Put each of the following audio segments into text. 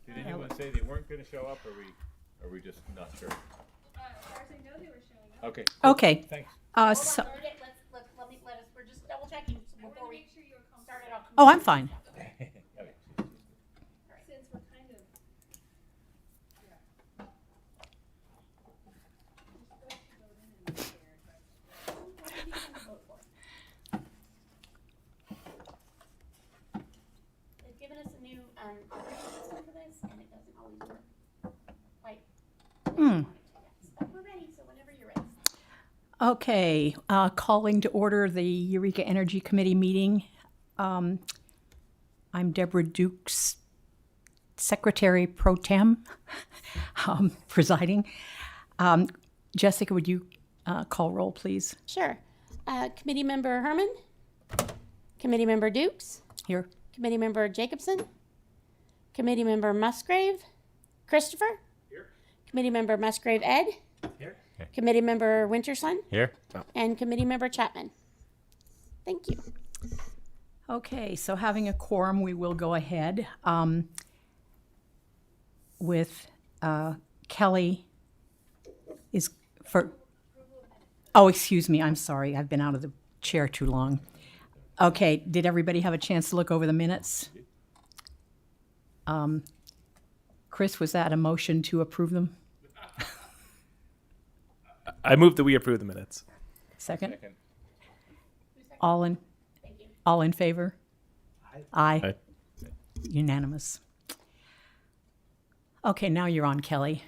Did anyone say they weren't gonna show up, or are we just not sure? As far as I know, they were showing up. Okay. Okay. Thanks. So, Let us, we're just double checking before we Make sure you're start it comfortable. off. oh, I'm fine. Okay. Since we're kind of. They've given us a new operating system for this, and it doesn't always work quite. But we're ready, so whenever you're ready. Okay, calling to order the Eureka Energy Committee meeting. I'm Deborah Dukes, Secretary Pro Tem, presiding. Jessica, would you call roll, please? Sure. Committee Member Herman, Committee Member Dukes, Here. Committee Member Jacobson, Committee Member Musgrave, Christopher, Here. Committee Member Musgrave Ed, Here. Committee Member Winterson, Here. and Committee Member Chapman. Thank you. Okay, so having a quorum, we will go ahead with Kelly is for, oh, excuse me, I'm sorry. I've been out of the chair too long. Okay, did everybody have a chance to look over the minutes? Chris, was that a motion to approve them? I move that we approve the minutes. Second? Second. All in favor? Aye. Aye. Unanimous. Okay, now you're on, Kelly.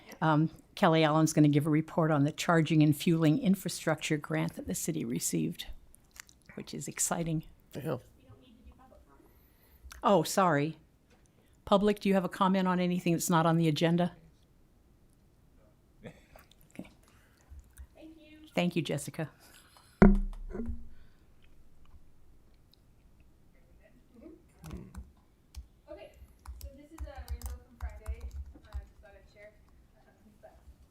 Kelly Allen's going to give a report on the charging and fueling infrastructure grant that the city received, which is exciting. Yeah. Oh, sorry. Public, do you have a comment on anything that's not on the agenda? Okay. Thank you, Jessica. Okay, so this is a rainbow from Friday. Just thought I'd share.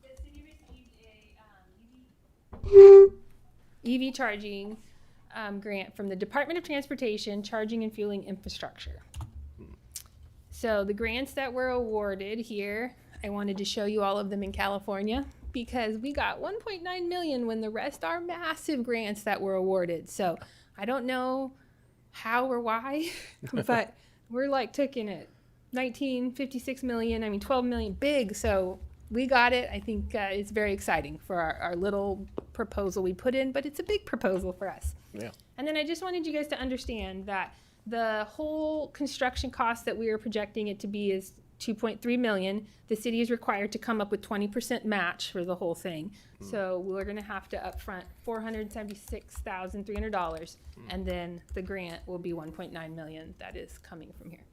The city received a EV charging grant from the Department of Transportation, Charging and Fueling Infrastructure. So the grants that were awarded here, I wanted to show you all of them in California because we got 1.9 million when the rest are massive grants that were awarded. So I don't know how or why, but we're like taking it 56 million, 12 million, big. So we got it. I think it's very exciting for our little proposal we put in, but it's a big proposal for us. Yeah. And then I just wanted you guys to understand that the whole construction cost that we are projecting it to be is 2.3 million. The city is required to come up with 20% match for the whole thing. So we're going to have to upfront $476,300, and then the grant will be 1.9 million that is coming from here.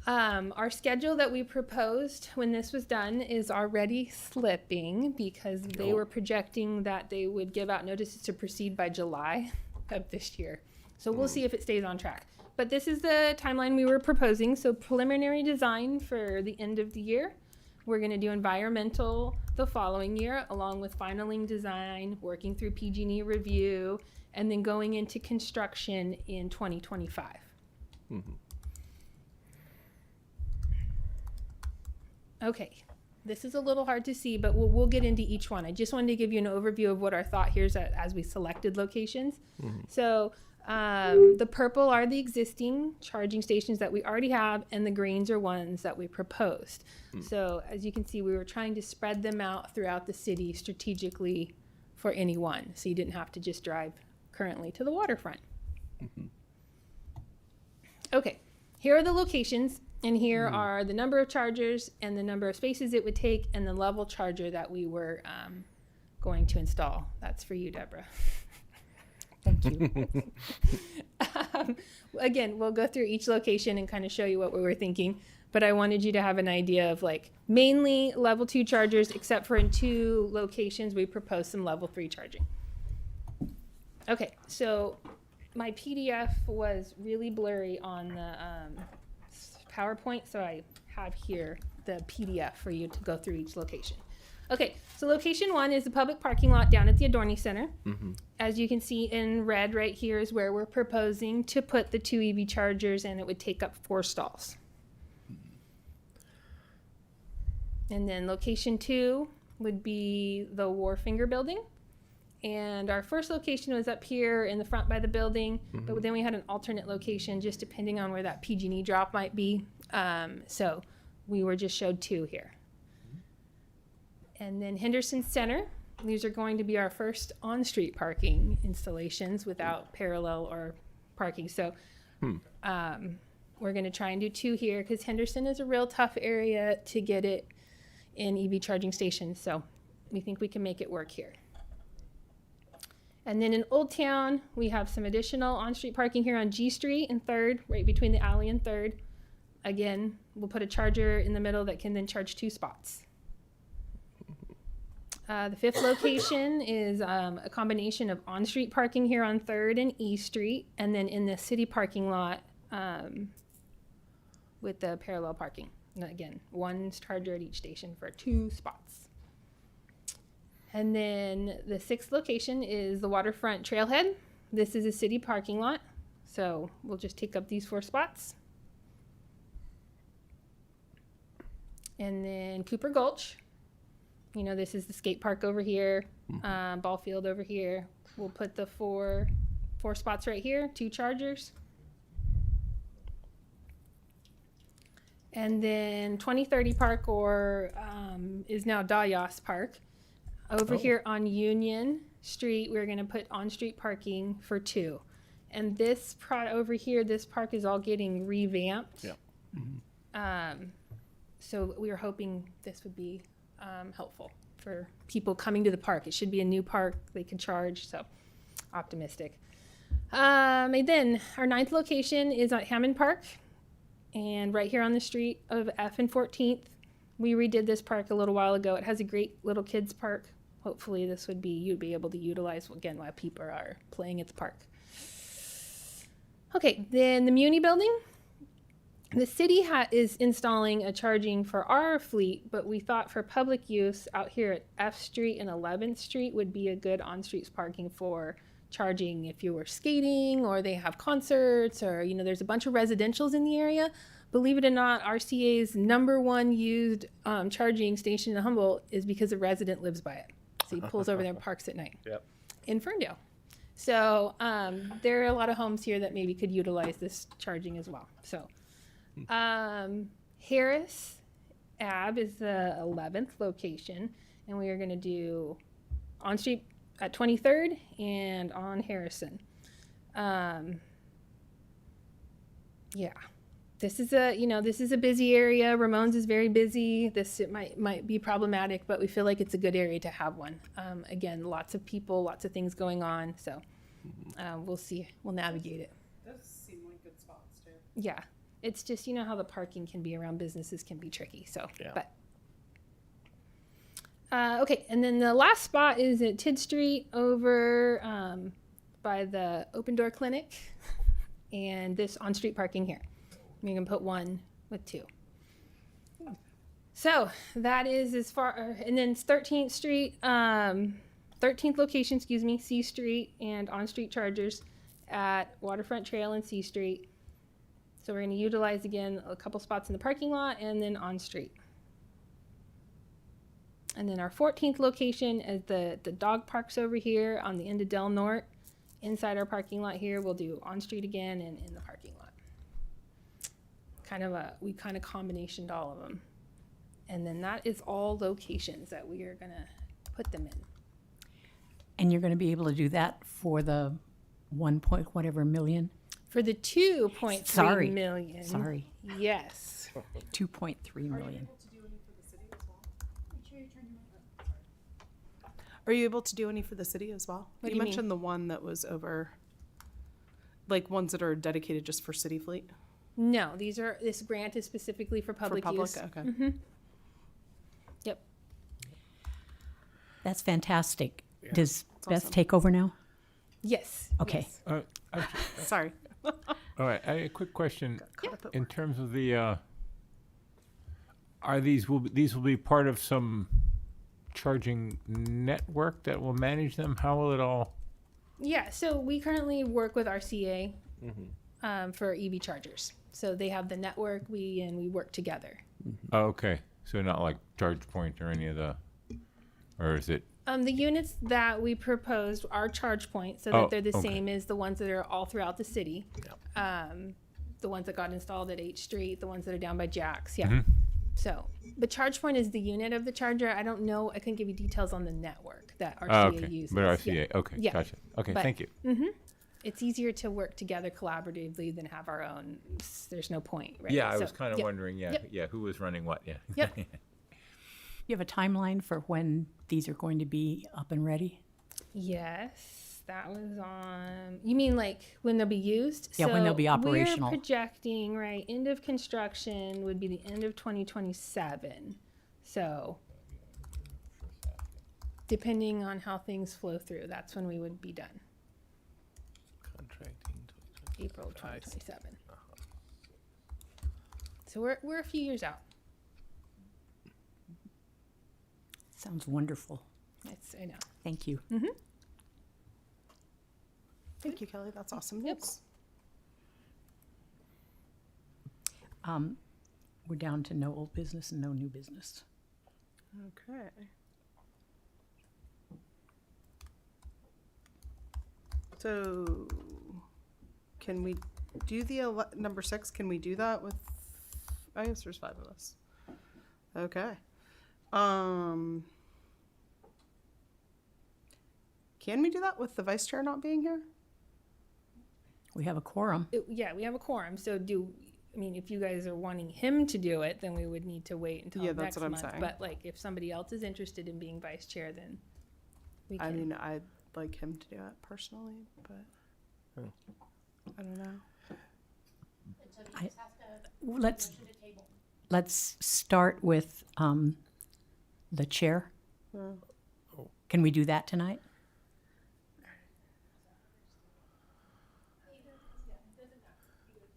Our schedule that we proposed when this was done is already slipping because they were projecting that they would give out notices to proceed by July of this year. So we'll see if it stays on track. But this is the timeline we were proposing. So preliminary design for the end of the year. We're going to do environmental the following year, along with finaling design, working through PG&E review, and then going into construction in 2025. Okay, this is a little hard to see, but we'll get into each one. I just wanted to give you an overview of what our thought here is as we selected locations. So the purple are the existing charging stations that we already have, and the greens are ones that we proposed. So as you can see, we were trying to spread them out throughout the city strategically for any one, so you didn't have to just drive currently to the waterfront. Okay, here are the locations, and here are the number of chargers and the number of spaces it would take and the level charger that we were going to install. That's for you, Deborah. Thank you. Again, we'll go through each location and kind of show you what we were thinking, but I wanted you to have an idea of like mainly level 2 chargers, except for in 2 locations we proposed some level 3 charging. Okay, so my PDF was really blurry on the PowerPoint, so I have here the PDF for you to go through each location. Okay, so location 1 is the public parking lot down at the Adorni Center. As you can see in red right here is where we're proposing to put the 2 EV chargers, and it would take up 4 stalls. And then location 2 would be the Warfinger building. And our first location was up here in the front by the building, but then we had an alternate location just depending on where that PG&E drop might be. So we were just showed 2 here. And then Henderson Center, these are going to be our first on-street parking installations without parallel or parking. So we're going to try and do 2 here because Henderson is a real tough area to get it in EV charging stations. So we think we can make it work here. And then in Old Town, we have some additional on-street parking here on G Street and 3rd, right between the alley and 3rd. Again, we'll put a charger in the middle that can then charge 2 spots. The 5th location is a combination of on-street parking here on 3rd and E Street, and then in the city parking lot with the parallel parking. And again, 1 charger at each station for 2 spots. And then the 6th location is the Waterfront Trailhead. This is a city parking lot, so we'll just take up these 4 spots. And then Cooper Gulch. You know, this is the skate park over here, ball field over here. We'll put the 4 spots right here, 2 chargers. And then 2030 Park, or is now Dayas Park. Over here on Union Street, we're going to put on-street parking for 2. And this over here, this park is all getting revamped. Yeah. So we were hoping this would be helpful for people coming to the park. It should be a new park they can charge, so optimistic. And then our 9th location is at Hammond Park, and right here on the street of F and 14th. We redid this park a little while ago. It has a great little kids park. Hopefully this would be, you'd be able to utilize, again, while people are playing at the park. Okay, then the Muni building. The city is installing a charging for our fleet, but we thought for public use out here at F Street and 11th Street would be a good on-street parking for charging if you were skating or they have concerts, or, you know, there's a bunch of residentials in the area. Believe it or not, RCA's #1 used charging station in Humboldt is because a resident lives by it. So he pulls over there and parks at night. Yep. In Ferndale. So there are a lot of homes here that maybe could utilize this charging as well. So Harris Ave is the 11th location, and we are going to do on-street at 23rd and on Harrison. Yeah. This is a busy area. Ramones is very busy. It might be problematic, but we feel like it's a good area to have one. Again, lots of people, lots of things going on. So we'll see. We'll navigate it. Those seem like good spots too. Yeah, it's just, you know how the parking can be around businesses can be tricky. So, Yeah. but okay, and then the last spot is at Tid Street over by the Open Door Clinic, and this on-street parking here. You can put 1 with 2. So that is as far, and then 13th Street, 13th location, C Street, and on-street chargers at Waterfront Trail and C Street. So we're going to utilize, again, a couple spots in the parking lot and then on-street. And then our 14th location is the dog parks over here on the end of Del Norte. Inside our parking lot here, we'll do on-street again and in the parking lot. We kind of combinationed all of them. And then that is all locations that we are going to put them in. And you're going to be able to do that for the 1 point whatever million? For the 2.3 million. Sorry. Yes. 2.3 million. Are you able to do any for the city as well? What do You you mentioned the one that was over, like ones that are dedicated just for city fleet? No, this grant is specifically for public use. Okay. Mm-hmm. Yep. That's fantastic. Does That's Beth awesome. take over now? Yes. Okay. yes. Sorry. All right, I have a quick question. Caught up at In work. terms of the, these will be part of some charging network that will manage them? How will it all? Yeah, so we currently work with RCA for EV chargers. So they have the network, we work together. Oh, okay. So not like ChargePoint or any of the, or is it? The units that we proposed are charge points, so that Oh, they're the okay. same as the ones that are all throughout the city. The ones that got installed at H Street, the ones that are down by Jack's, yeah. Mhm. So, but charge point is the unit of the charger. I don't know, I couldn't give you details on the network that Oh, RCA okay, uses. but Yeah. RCA, okay, Yeah. gotcha. Okay, But- thank you. It's easier to work together collaboratively than have our own. There's no point, right? Yeah, I So, was kind of yeah. wondering, Yep. yeah, who was running what, yeah. Yep. You have a timeline for when these are going to be up and ready? Yes, that was on. You mean like when they'll be used? Yeah, when they'll be operational. We're projecting, right, end of construction would be the end of 2027. So, depending on how things flow through, that's when we would be done. Contracting. April 2027. So we're a few years out. Sounds wonderful. I know. Thank you. Thank you, Kelly. That's awesome Yep. news. We're down to no old business and no new business. Okay. So, can we do the number 6? Can we do that with? I guess there's 5 of us. Okay. Can we do that with the vice chair not being here? We have a quorum. Yeah, we have a quorum. So I mean, if you guys are wanting him to do it, then we would need to wait until Yeah, that's next what I'm month. saying. But like, if somebody else is interested in being vice chair, then we can. I mean, I'd like him to do it personally, but I don't know. And so he just has to Let's motion to table. let's start with the chair. Can we do that tonight?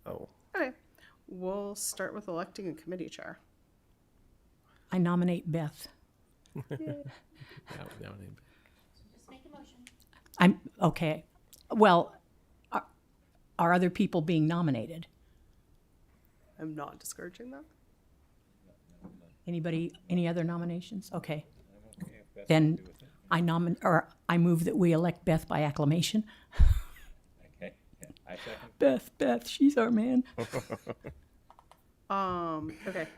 Oh, Okay. We'll start with electing a committee chair. I nominate Beth. yeah, we don't need- Just make a motion. I'm okay. Well, are other people being nominated? I'm not discouraging that. Anybody? Any other nominations? Okay. Then I move that we elect Beth by acclamation. Okay, yeah, I second. Beth, she's our man. Okay.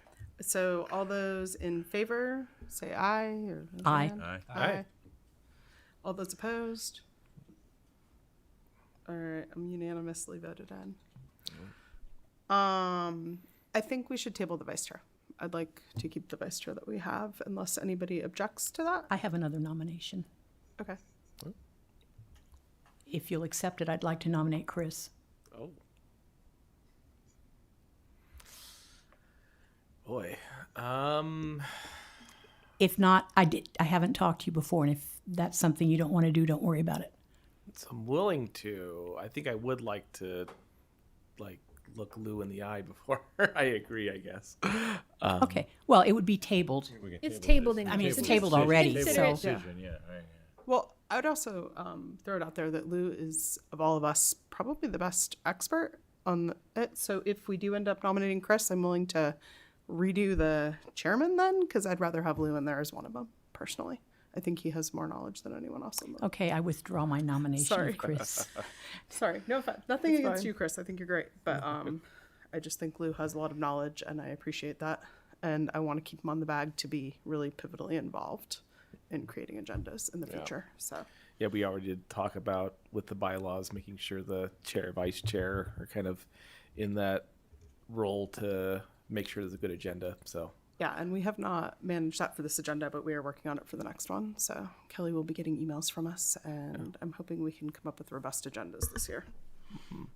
So all those in favor, say aye. Or raise your Aye. hand. Aye. Aye. All those opposed? All right, I'm unanimously voted in. I think we should table the vice chair. I'd like to keep the vice chair that we have unless anybody objects to that. I have another nomination. Okay. If you'll accept it, I'd like to nominate Chris. Oh. Boy. If not, I haven't talked to you before, and if that's something you don't want to do, don't worry about it. So I'm willing to. I think I would like to, like, look Lou in the eye before I agree, I guess. Okay. Well, it would be tabled. It's tabled in. I mean, it's consider- tabled already, consider so- it- Decision, yeah, right, yeah. Well, I would also throw it out there that Lou is, of all of us, probably the best expert on it. So if we do end up nominating Chris, I'm willing to redo the chairman then, because I'd rather have Lou in there as one of them, personally. I think he has more knowledge than anyone else in the Okay, I withdraw my nomination Sorry. of Chris. Sorry, no offense. Nothing That's against fine. you, Chris. I think you're great. But I just think Lou has a lot of knowledge, and I appreciate that. And I want to keep him on the bag to be really pivotally involved in creating agendas in the future. So, Yeah, we already did talk about with the bylaws, making sure the chair, vice chair are kind of in that role to make sure there's a good agenda. So yeah, and we have not managed that for this agenda, but we are working on it for the next one. So Kelly will be getting emails from us, and I'm hoping we can come up with robust agendas this year. All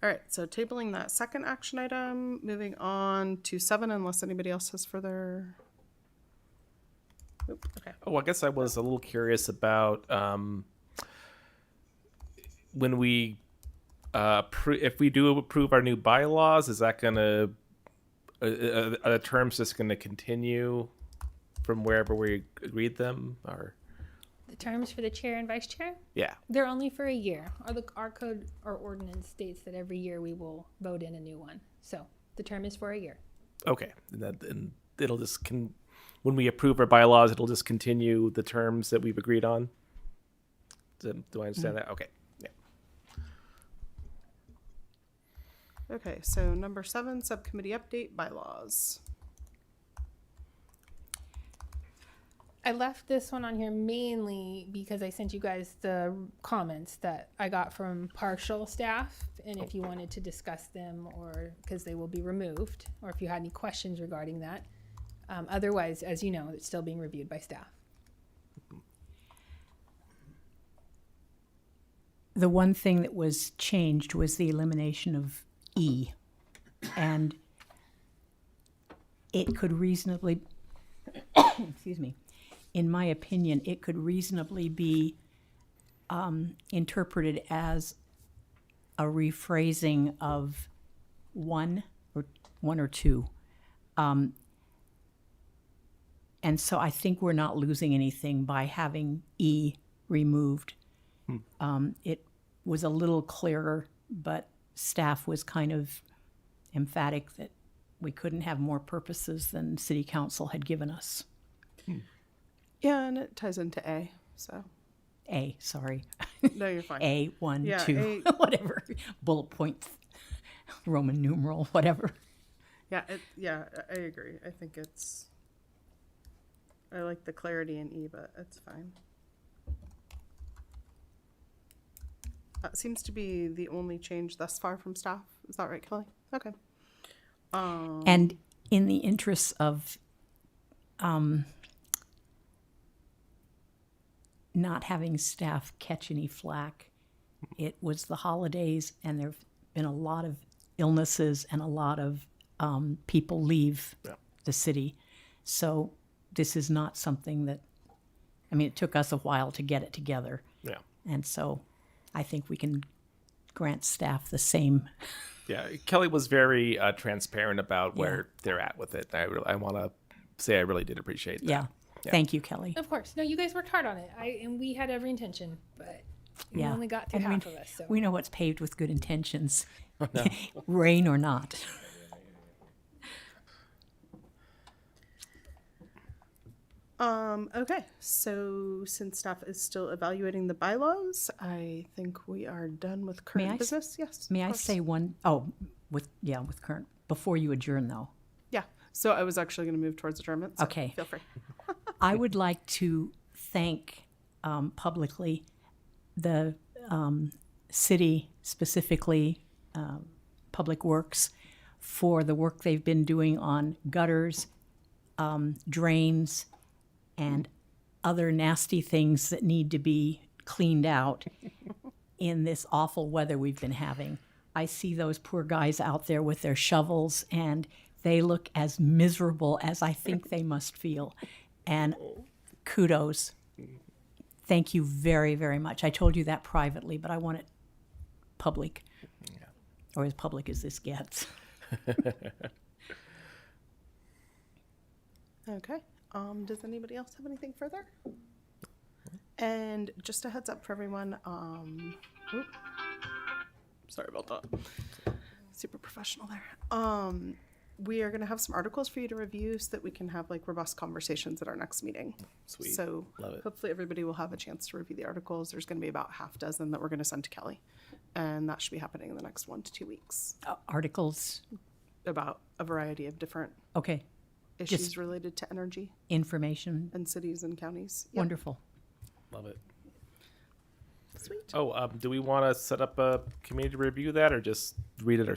right, so tabling that second action item, moving on to 7, unless anybody else has further. Oop, okay. Oh, I guess I was a little curious about when we if we do approve our new bylaws, is that gonna are the terms just gonna continue from wherever we agreed them, or The terms for the chair and vice chair, yeah? they're only for a year. Our code or ordinance states that every year we will vote in a new one. So the term is for a year. Okay, and it'll just when we approve our bylaws, it'll just continue the terms that we've agreed on. Do I understand that? Okay. Yeah. Okay, so number 7, subcommittee update, bylaws. I left this one on here mainly because I sent you guys the comments that I got from partial staff, and if you wanted to discuss them, or because they will be removed, or if you had any questions regarding that. Otherwise, as you know, it's still being reviewed by staff. The one thing that was changed was the elimination of E. And it could reasonably, excuse me, in my opinion, it could reasonably be interpreted as a rephrasing of one or two. And so I think we're not losing anything by having E removed. It was a little clearer, but staff was kind of emphatic that we couldn't have more purposes than city council had given us. Yeah, and it ties into A, so. A, sorry. No, you're fine. A, 1, Yeah, 2, A. whatever. Bullet points, Roman numeral, whatever. Yeah, I agree. I think I like the clarity in E, but it's fine. That seems to be the only change thus far from staff. Is that right, Kelly? Okay. And in the interests of not having staff catch any flack, it was the holidays, and there have been a lot of illnesses and a lot of people leave the city. So this is not something that, I mean, it took us a while to get it together. Yeah. And so I think we can grant staff the same. Yeah. Kelly was very transparent about where they're at with it. I want to say I really did appreciate that. Yeah. Thank you, Kelly. Of course. No, you guys worked hard on it. And we had every intention, but we Yeah. only got through And half of us. So We know what's paved with good intentions, rain or not. Okay, so since staff is still evaluating the bylaws, I think we are done with current I s- business. Yes. May of I course. say with current, before you adjourn though? Yeah. So I was actually going to move towards adjournment. So Okay. Feel free. I would like to thank publicly the city, specifically Public Works, for the work they've been doing on gutters, drains, and other nasty things that need to be cleaned out in this awful weather we've been having. I see those poor guys out there with their shovels, and they look as miserable as I think they must feel. And kudos. Thank you very, very much. I told you that privately, but I want it public, or as public as this gets. Okay. Does anybody else have anything further? And just a heads up for everyone. Sorry about that. Super professional there. We are going to have some articles for you to review so that we can have like robust conversations at our next meeting. Sweet. So Love it. hopefully everybody will have a chance to review the articles. There's going to be about half dozen that we're going to send to Kelly. And that should be happening in the next 1 to 2 weeks Articles, about a variety of different okay, issues Just- related to energy information, in cities and counties. Yep. wonderful. Love it. Sweet. Oh, do we want to set up a committee to review that, or just read it ourselves?